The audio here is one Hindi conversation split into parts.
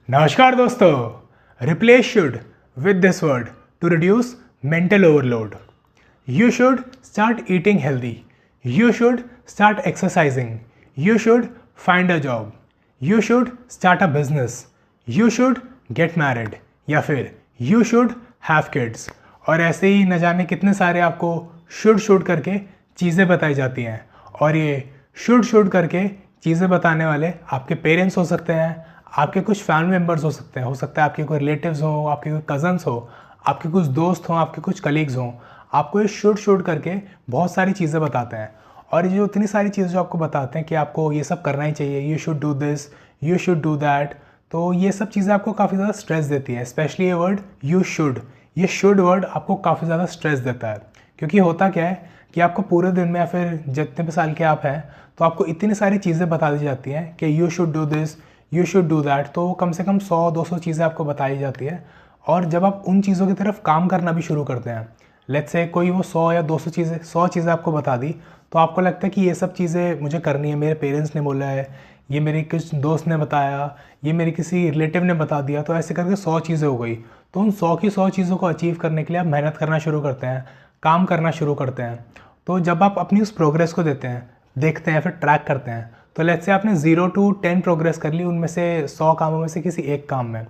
नमस्कार दोस्तों, replace should with this word to reduce mental overload. You should start eating healthy. You should start exercising. You should find a job. You should start a business. You should get married. या फिर you should have kids. और ऐसे ही न जाने कितने सारे आपको शुड करके चीज़ें बताई जाती हैं। और ये शुड करके चीज़ें बताने वाले आपके पेरेंट्स हो सकते हैं, आपके कुछ फैमिली मेम्बर्स हो सकते हैं, हो सकता है आपके कोई रिलेटिव्स हो, आपके कोई कज़न्स हो, आपके कुछ दोस्त हों, आपके कुछ कलीग्स हों। आपको ये शुड करके बहुत सारी चीज़ें बताते हैं। और ये जो इतनी सारी चीज़ें जो आपको बताते हैं कि आपको ये सब करना ही चाहिए, you should do this, you should do that, तो ये सब चीज़ें आपको काफ़ी ज़्यादा स्ट्रेस देती है। स्पेशली ये वर्ड यू शुड, ये शुड वर्ड आपको काफ़ी ज़्यादा स्ट्रेस देता है। क्योंकि होता क्या है कि आपको पूरे दिन में या फिर जितने भी साल के आप हैं तो आपको इतनी सारी चीज़ें बता दी जाती हैं कि you should do this, you should do that, तो कम से कम 100-200 चीज़ें आपको बताई जाती है। और जब आप उन चीज़ों की तरफ काम करना भी शुरू करते हैं, लेट्स से कोई वो 100 या 200 चीज़ें 100 चीज़ें आपको बता दी, तो आपको लगता है कि ये सब चीज़ें मुझे करनी है, मेरे पेरेंट्स ने बोला है, ये मेरे किस दोस्त ने बताया, ये मेरे किसी रिलेटिव ने बता दिया, तो ऐसे करके 100 चीज़ें हो गई। तो उन 100 की 100 चीज़ों को अचीव करने के लिए आप मेहनत करना शुरू करते हैं, काम करना शुरू करते हैं। तो जब आप अपनी उस प्रोग्रेस को देखते हैं फिर ट्रैक करते हैं, तो लेट्स से आपने 0 to 10 प्रोग्रेस कर ली उनमें से 100 कामों में से किसी एक काम में।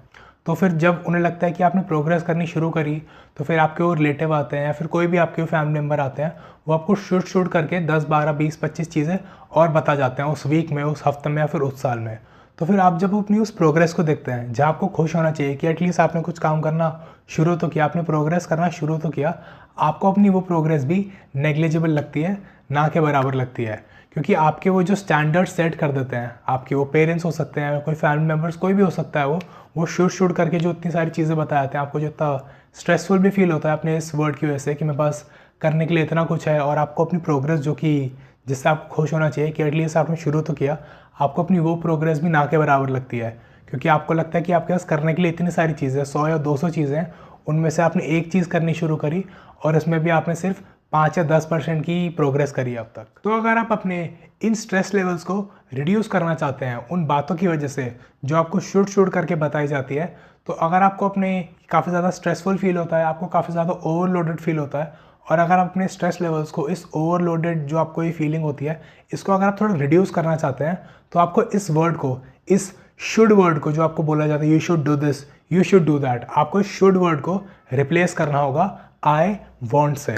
तो फिर जब उन्हें लगता है कि आपने प्रोग्रेस करनी शुरू करी, तो फिर आपके वो रिलेटिव आते हैं या फिर कोई भी आपके फैमिली मेम्बर आते हैं, वो आपको शुड करके 10, 12, 20, 25 चीज़ें और बता जाते हैं उस वीक में, उस हफ्ते में या फिर उस साल में। तो फिर आप जब अपनी उस प्रोग्रेस को देखते हैं, जहाँ आपको खुश होना चाहिए कि एटलीस्ट आपने कुछ काम करना शुरू तो किया, आपने प्रोग्रेस करना शुरू तो किया, आपको अपनी वो प्रोग्रेस भी नेग्लिजिबल लगती है, ना के बराबर लगती है। क्योंकि आपके वो जो स्टैंडर्ड सेट कर देते हैं, आपके वो पेरेंट्स हो सकते हैं, कोई फैमिली मेम्बर्स, कोई भी हो सकता है, वो शुड करके जो इतनी सारी चीज़ें बताते हैं, आपको जो इतना स्ट्रेसफुल भी फील होता है अपने इस वर्ड की वजह से कि मेरे पास करने के लिए इतना कुछ है, और आपको अपनी प्रोग्रेस जो कि जिससे आपको खुश होना चाहिए कि एटलीस्ट आपने शुरू तो किया, आपको अपनी वो प्रोग्रेस भी ना के बराबर लगती है। क्योंकि आपको लगता है कि आपके पास करने के लिए इतनी सारी चीज़ें, 100 या 200 चीज़ें हैं, उनमें से आपने एक चीज़ करनी शुरू करी और इसमें भी आपने सिर्फ 5 या 10% की प्रोग्रेस करी अब तक। तो अगर आप अपने इन स्ट्रेस लेवल्स को रिड्यूस करना चाहते हैं उन बातों की वजह से जो आपको शुड करके बताई जाती है, तो अगर आपको अपने काफ़ी ज़्यादा स्ट्रेसफुल फील होता है, आपको काफ़ी ज़्यादा ओवरलोडेड फील होता है, और अगर आप अपने स्ट्रेस लेवल्स को, इस ओवरलोडेड जो आपको ये फीलिंग होती है, इसको अगर आप थोड़ा रिड्यूस करना चाहते हैं, तो आपको इस वर्ड को, इस शुड वर्ड को जो आपको बोला जाता है you should do this, you should do that, आपको इस शुड वर्ड को रिप्लेस करना होगा आई वॉन्ट से।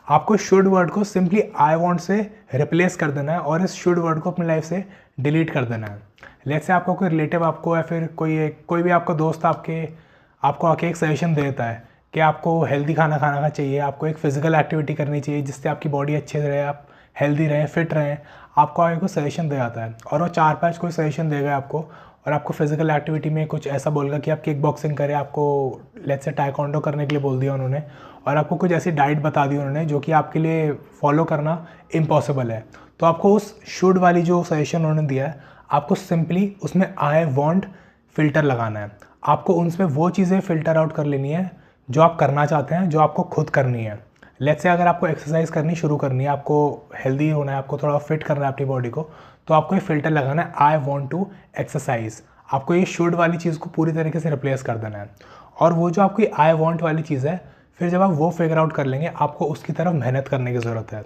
आपको शुड वर्ड को सिंपली आई वॉन्ट से रिप्लेस कर देना है और इस शुड वर्ड को अपनी लाइफ से डिलीट कर देना है। लेट्स से आपको कोई रिलेटिव आपको या फिर कोई भी आपका दोस्त आपको आके एक सजेशन दे देता है कि आपको हेल्दी खाना खाना चाहिए, आपको एक फिजिकल एक्टिविटी करनी चाहिए जिससे आपकी बॉडी अच्छे से रहे, आप हेल्दी रहें, फिट रहें, आपको आगे कोई सजेशन दे आता है और वो 4-5 कोई सजेशन देगा आपको, और आपको फिजिकल एक्टिविटी में कुछ ऐसा बोलेगा कि आप किक बॉक्सिंग करें, आपको लेट्स से टाइकोंडो करने के लिए बोल दिया उन्होंने, और आपको कुछ ऐसी डाइट बता दी उन्होंने जो कि आपके लिए फॉलो करना इम्पॉसिबल है। तो आपको उस शुड वाली जो सजेशन उन्होंने दिया है, आपको सिंपली उसमें आई वॉन्ट फ़िल्टर लगाना है। आपको उनमें वो चीज़ें फ़िल्टर आउट कर लेनी है जो आप करना चाहते हैं, जो आपको खुद करनी है। लेट्स से अगर आपको एक्सरसाइज करनी शुरू करनी है, आपको हेल्दी होना है, आपको थोड़ा फिट करना है अपनी बॉडी को, तो आपको ये फ़िल्टर लगाना है आई वॉन्ट टू एक्सरसाइज। आपको ये शुड वाली चीज़ को पूरी तरीके से रिप्लेस कर देना है। और वो जो आपकी आई वॉन्ट वाली चीज़ है, फिर जब आप वो फिगर आउट कर लेंगे, आपको उसकी तरफ मेहनत करने की ज़रूरत है।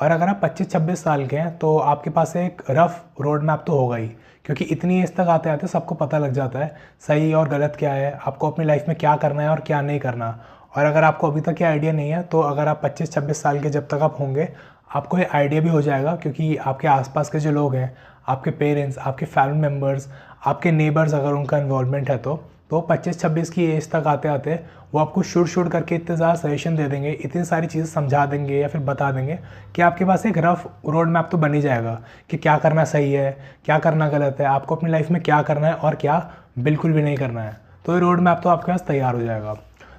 और अगर आप 25-26 साल के हैं तो आपके पास एक रफ़ रोड मैप तो होगा ही, क्योंकि इतनी एज तक आते आते सबको पता लग जाता है सही और गलत क्या है, आपको अपनी लाइफ में क्या करना है और क्या नहीं करना। और अगर आपको अभी तक ये आइडिया नहीं है, तो अगर आप 25-26 साल के जब तक आप होंगे, आपको ये आइडिया भी हो जाएगा, क्योंकि आपके आसपास के जो लोग हैं, आपके पेरेंट्स, आपके फैमिली मेम्बर्स, आपके नेबर्स, अगर उनका इन्वॉल्वमेंट है तो 25-26 की एज तक आते आते वो आपको शुड करके इतने ज़्यादा सजेशन दे देंगे, इतनी सारी चीज़ें समझा देंगे या फिर बता देंगे कि आपके पास एक रफ रोड मैप तो बन ही जाएगा कि क्या करना सही है, क्या करना गलत है, आपको अपनी लाइफ में क्या करना है और क्या बिल्कुल भी नहीं करना है। तो ये रोड मैप तो आपके पास तैयार हो जाएगा।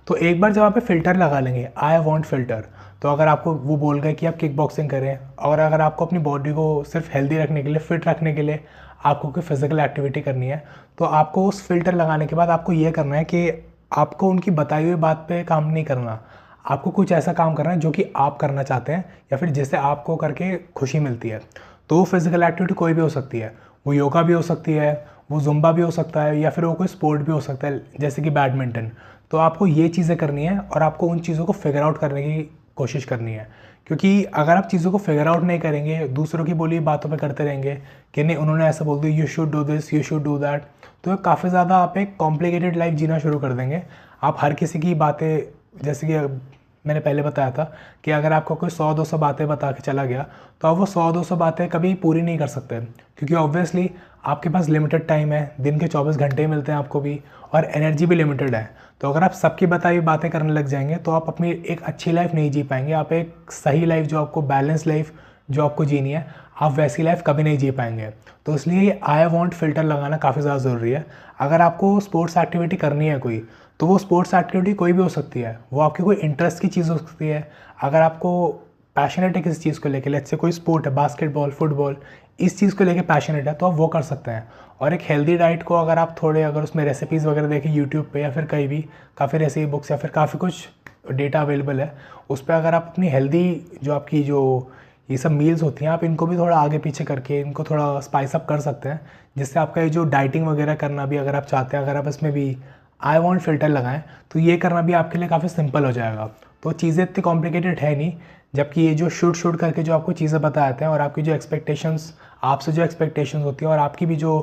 तो एक बार जब आप फ़िल्टर लगा लेंगे आई वॉन्ट फ़िल्टर, तो अगर आपको वो बोल गए कि आप किक बॉक्सिंग करें, और अगर आपको अपनी बॉडी को सिर्फ हेल्दी रखने के लिए, फिट रखने के लिए आपको कोई फिजिकल एक्टिविटी करनी है, तो आपको उस फ़िल्टर लगाने के बाद आपको ये करना है कि आपको उनकी बताई हुई बात पे काम नहीं करना। आपको कुछ ऐसा काम करना है जो कि आप करना चाहते हैं या फिर जिससे आपको करके खुशी मिलती है। तो वो फिज़िकल एक्टिविटी कोई भी हो सकती है, वो योगा भी हो सकती है, वो जुम्बा भी हो सकता है या फिर वो कोई स्पोर्ट भी हो सकता है जैसे कि बैडमिंटन। तो आपको ये चीज़ें करनी है और आपको उन चीज़ों को फिगर आउट करने की कोशिश करनी है, क्योंकि अगर आप चीज़ों को फिगर आउट नहीं करेंगे, दूसरों की बोली बातों पे करते रहेंगे कि नहीं उन्होंने ऐसा बोल दिया, you should do this, you should do that, तो काफ़ी ज़्यादा आप एक कॉम्प्लिकेटेड लाइफ जीना शुरू कर देंगे। आप हर किसी की बातें, जैसे कि मैंने पहले बताया था कि अगर आपको कोई 100-200 बातें बता के चला गया तो आप वो 100-200 बातें कभी पूरी नहीं कर सकते, क्योंकि ऑब्वियसली आपके पास लिमिटेड टाइम है, दिन के 24 घंटे ही मिलते हैं आपको भी, और एनर्जी भी लिमिटेड है। तो अगर आप सबकी बताई हुई बातें करने लग जाएंगे तो आप अपनी एक अच्छी लाइफ नहीं जी पाएंगे। आप एक सही लाइफ, जो आपको बैलेंस लाइफ जो आपको जीनी है, आप वैसी लाइफ कभी नहीं जी पाएंगे। तो इसलिए ये आई वॉन्ट फ़िल्टर लगाना काफ़ी ज़्यादा ज़रूरी है। अगर आपको स्पोर्ट्स एक्टिविटी करनी है कोई, तो वो स्पोर्ट्स एक्टिविटी कोई भी हो सकती है, वो आपकी कोई इंटरेस्ट की चीज़ हो सकती है। अगर आपको पैशनेट है किसी चीज़ को लेकर, लेट्स से कोई स्पोर्ट है, बास्केटबॉल, फुटबॉल, इस चीज़ को लेकर पैशनेट है, तो आप वो कर सकते हैं। और एक हेल्दी डाइट को अगर आप थोड़े, अगर उसमें रेसिपीज़ वगैरह देखें यूट्यूब पे या फिर कहीं भी, काफ़ी रेसिपी बुक्स या फिर काफ़ी कुछ डेटा अवेलेबल है, उस पर अगर आप अपनी हेल्दी जो आपकी जो ये सब मील्स होती हैं, आप इनको भी थोड़ा आगे पीछे करके इनको थोड़ा स्पाइस अप कर सकते हैं, जिससे आपका ये जो डाइटिंग वगैरह करना भी अगर आप चाहते हैं, अगर आप इसमें भी आई वॉन्ट फ़िल्टर लगाएं, तो ये करना भी आपके लिए काफ़ी सिंपल हो जाएगा। तो चीज़ें इतनी कॉम्प्लिकेटेड है नहीं, जबकि ये जो शूट करके जो आपको चीज़ें बताते हैं, और आपकी जो एक्सपेक्टेशंस, आपसे जो एक्सपेक्टेशंस होती है और आपकी भी जो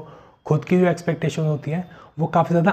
खुद की जो एक्सपेक्टेशन होती हैं, वो काफ़ी ज़्यादा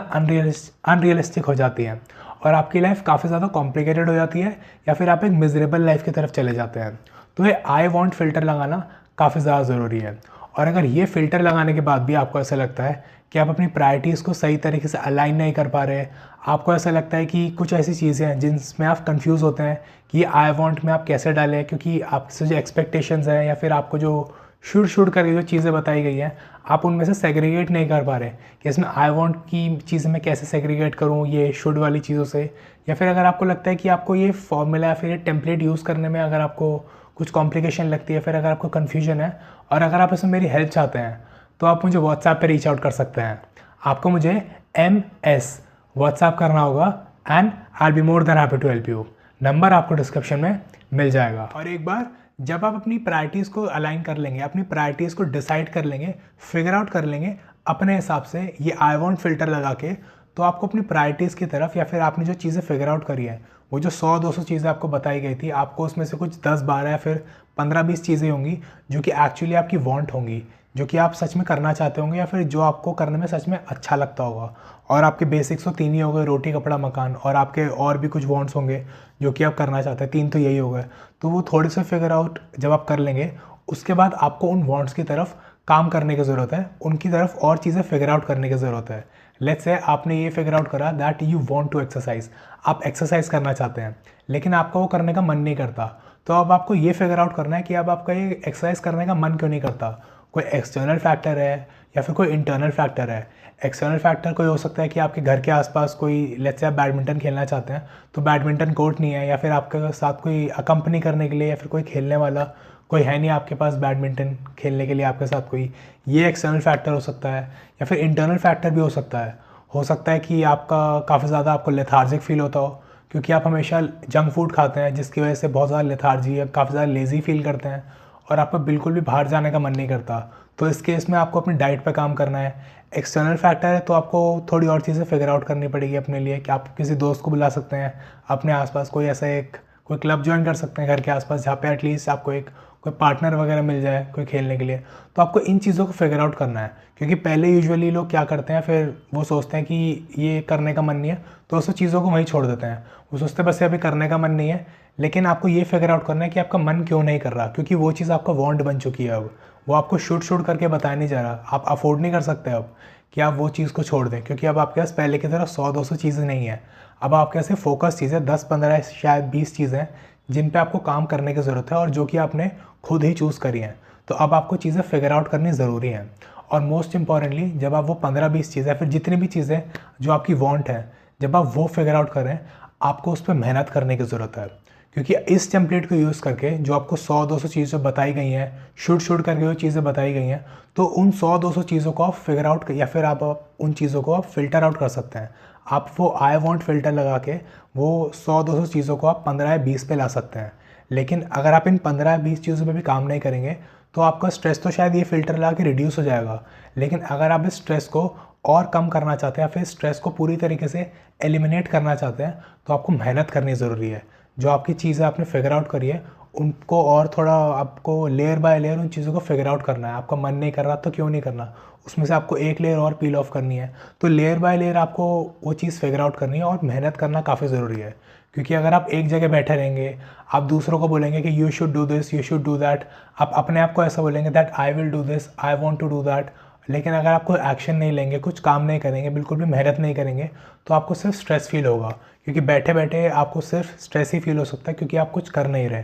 अनरियलिस्टिक हो जाती हैं, और आपकी लाइफ काफ़ी ज़्यादा कॉम्प्लिकेटेड हो जाती है, या फिर आप एक मिजरेबल लाइफ की तरफ चले जाते हैं। तो ये आई वॉन्ट फ़िल्टर लगाना काफ़ी ज़्यादा ज़रूरी है। और अगर ये फ़िल्टर लगाने के बाद भी आपको ऐसा लगता है कि आप अपनी प्रायोरिटीज़ को सही तरीके से अलाइन नहीं कर पा रहे, आपको ऐसा लगता है कि कुछ ऐसी चीज़ें हैं जिनमें आप कंफ्यूज होते हैं कि आई वांट में आप कैसे डालें, क्योंकि आपसे जो एक्सपेक्टेशंस हैं या फिर आपको जो शुड करके जो चीज़ें बताई गई हैं, आप उनमें से सेग्रीगेट नहीं कर पा रहे कि इसमें आई वांट की चीज़ें मैं कैसे सेग्रीगेट करूँ ये शुड वाली चीज़ों से। या फिर अगर आपको लगता है कि आपको ये फॉर्मूला या फिर ये टेम्पलेट यूज़ करने में अगर आपको कुछ कॉम्प्लिकेशन लगती है, फिर अगर आपको कन्फ्यूजन है और अगर आप इसमें मेरी हेल्प चाहते हैं, तो आप मुझे व्हाट्सएप पे रीच आउट कर सकते हैं। आपको मुझे MS व्हाट्सएप करना होगा and I be more than happy to help you. Number आपको डिस्क्रिप्शन में मिल जाएगा। और एक बार जब आप अपनी प्रायोरिटीज़ को अलाइन कर लेंगे, अपनी प्रायोरिटीज़ को डिसाइड कर लेंगे, फिगर आउट कर लेंगे अपने हिसाब से ये आई वांट फ़िल्टर लगा के, तो आपको अपनी प्रायोरिटीज़ की तरफ, या फिर आपने जो चीज़ें फिगर आउट करी है, वो जो 100-200 चीज़ें आपको बताई गई थी, आपको उसमें से कुछ 10-12 या फिर 15-20 चीज़ें होंगी जो कि एक्चुअली आपकी वांट होंगी, जो कि आप सच में करना चाहते होंगे, या फिर जो आपको करने में सच में अच्छा लगता होगा। और आपके बेसिक्स तो 3 ही हो गए, रोटी कपड़ा मकान, और आपके और भी कुछ वांट्स होंगे जो कि आप करना चाहते हैं, 3 तो यही हो गए। तो वो थोड़े से फिगर आउट जब आप कर लेंगे, उसके बाद आपको उन वांट्स की तरफ काम करने की ज़रूरत है, उनकी तरफ और चीज़ें फिगर आउट करने की ज़रूरत है। लेट्स से आपने ये फिगर आउट करा that you want to exercise, आप एक्सरसाइज करना चाहते हैं लेकिन आपका वो करने का मन नहीं करता, तो अब आपको ये फिगर आउट करना है कि अब आपका ये एक्सरसाइज करने का मन क्यों नहीं करता। कोई एक्सटर्नल फैक्टर है या फिर कोई इंटरनल फैक्टर है। एक्सटर्नल फैक्टर कोई हो सकता है कि आपके घर के आसपास कोई, लेट्स से आप बैडमिंटन खेलना चाहते हैं तो बैडमिंटन कोर्ट नहीं है, या फिर आपके साथ कोई अकम्पनी करने के लिए या फिर कोई खेलने वाला कोई है नहीं आपके पास बैडमिंटन खेलने के लिए आपके साथ कोई, ये एक्सटर्नल फैक्टर हो सकता है। या फिर इंटरनल फैक्टर भी हो सकता है कि आपका काफ़ी ज़्यादा आपको लेथार्जिक फील होता हो, क्योंकि आप हमेशा जंक फूड खाते हैं, जिसकी वजह से बहुत ज़्यादा लेथार्जी, काफ़ी ज़्यादा लेज़ी फील करते हैं और आपका बिल्कुल भी बाहर जाने का मन नहीं करता। तो इस केस में आपको अपनी डाइट पे काम करना है। एक्सटर्नल फैक्टर है तो आपको थोड़ी और चीज़ें फिगर आउट करनी पड़ेगी अपने लिए, कि आप किसी दोस्त को बुला सकते हैं अपने आसपास, कोई ऐसा एक कोई क्लब ज्वाइन कर सकते हैं घर के आसपास, जहाँ पे एटलीस्ट आपको एक कोई पार्टनर वगैरह मिल जाए कोई खेलने के लिए। तो आपको इन चीज़ों को फिगर आउट करना है, क्योंकि पहले यूजुअली लोग क्या करते हैं, फिर वो सोचते हैं कि ये करने का मन नहीं है तो उस चीज़ों को वहीं छोड़ देते हैं। वो सोचते हैं बस अभी करने का मन नहीं है, लेकिन आपको ये फिगर आउट करना है कि आपका मन क्यों नहीं कर रहा, क्योंकि वो चीज़ आपका वांट बन चुकी है। अब वो आपको शुड करके बताया नहीं जा रहा, आप अफोर्ड नहीं कर सकते अब कि आप वो चीज़ को छोड़ दें, क्योंकि अब आपके पास पहले की तरह 100-200 चीज़ें नहीं है। अब आपके पास फोकस चीज़ें 10-15 शायद 20 चीज़ें हैं जिन पे आपको काम करने की ज़रूरत है और जो कि आपने खुद ही चूज़ करी हैं। तो अब आपको चीज़ें फिगर आउट करनी ज़रूरी हैं। और मोस्ट इंपॉर्टेंटली जब आप वो 15-20 चीज़ें फिर जितनी भी चीज़ें जो आपकी वांट है, जब आप वो फिगर आउट करें, आपको उस पर मेहनत करने की ज़रूरत है। क्योंकि इस टेम्पलेट को यूज़ करके जो आपको 100-200 चीज़ें बताई गई हैं, शुड करके जो चीज़ें बताई गई हैं, तो उन 100-200 चीज़ों को आप फिगर आउट, या फिर आप उन चीज़ों को आप फ़िल्टर आउट कर सकते हैं। आप वो आई वांट फ़िल्टर लगा के वो 100-200 चीज़ों को आप 15 या 20 पे ला सकते हैं। लेकिन अगर आप इन 15 या 20 चीज़ों पे भी काम नहीं करेंगे तो आपका स्ट्रेस तो शायद ये फ़िल्टर लगा के रिड्यूस हो जाएगा, लेकिन अगर आप इस स्ट्रेस को और कम करना चाहते हैं या फिर स्ट्रेस को पूरी तरीके से एलिमिनेट करना चाहते हैं, तो आपको मेहनत करनी ज़रूरी है। जो आपकी चीज़ें आपने फिगर आउट करी है उनको और थोड़ा आपको लेयर बाय लेयर उन चीज़ों को फिगर आउट करना है। आपका मन नहीं कर रहा तो क्यों नहीं करना, उसमें से आपको एक लेयर और पील ऑफ करनी है। तो लेयर बाय लेयर आपको वो चीज़ फिगर आउट करनी है और मेहनत करना काफ़ी ज़रूरी है। क्योंकि अगर आप एक जगह बैठे रहेंगे, आप दूसरों को बोलेंगे कि you should do this, you should do that, आप अपने आप को ऐसा बोलेंगे that I will do this, I want to do that, लेकिन अगर आप कोई एक्शन नहीं लेंगे, कुछ काम नहीं करेंगे, बिल्कुल भी मेहनत नहीं करेंगे, तो आपको सिर्फ स्ट्रेस फील होगा। क्योंकि बैठे बैठे आपको सिर्फ स्ट्रेस ही फील हो सकता है, क्योंकि आप कुछ कर नहीं रहे।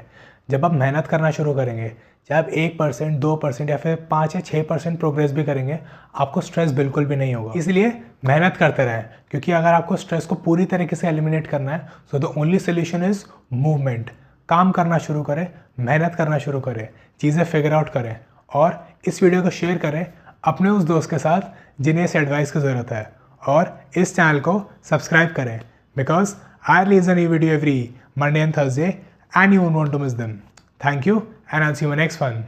जब आप मेहनत करना शुरू करेंगे, चाहे आप 1%, 2% या फिर 5 या 6% प्रोग्रेस भी करेंगे, आपको स्ट्रेस बिल्कुल भी नहीं होगा। इसलिए मेहनत करते रहें, क्योंकि अगर आपको स्ट्रेस को पूरी तरीके से एलिमिनेट करना है, so the only solution is movement. काम करना शुरू करें, मेहनत करना शुरू करें, चीज़ें फिगर आउट करें और इस वीडियो को शेयर करें अपने उस दोस्त के साथ जिन्हें इस एडवाइस की ज़रूरत है, और इस चैनल को सब्सक्राइब करें, because I release a new video every Monday and Thursday, and you won't want to miss them. Thank you, and I'll see you in the next one.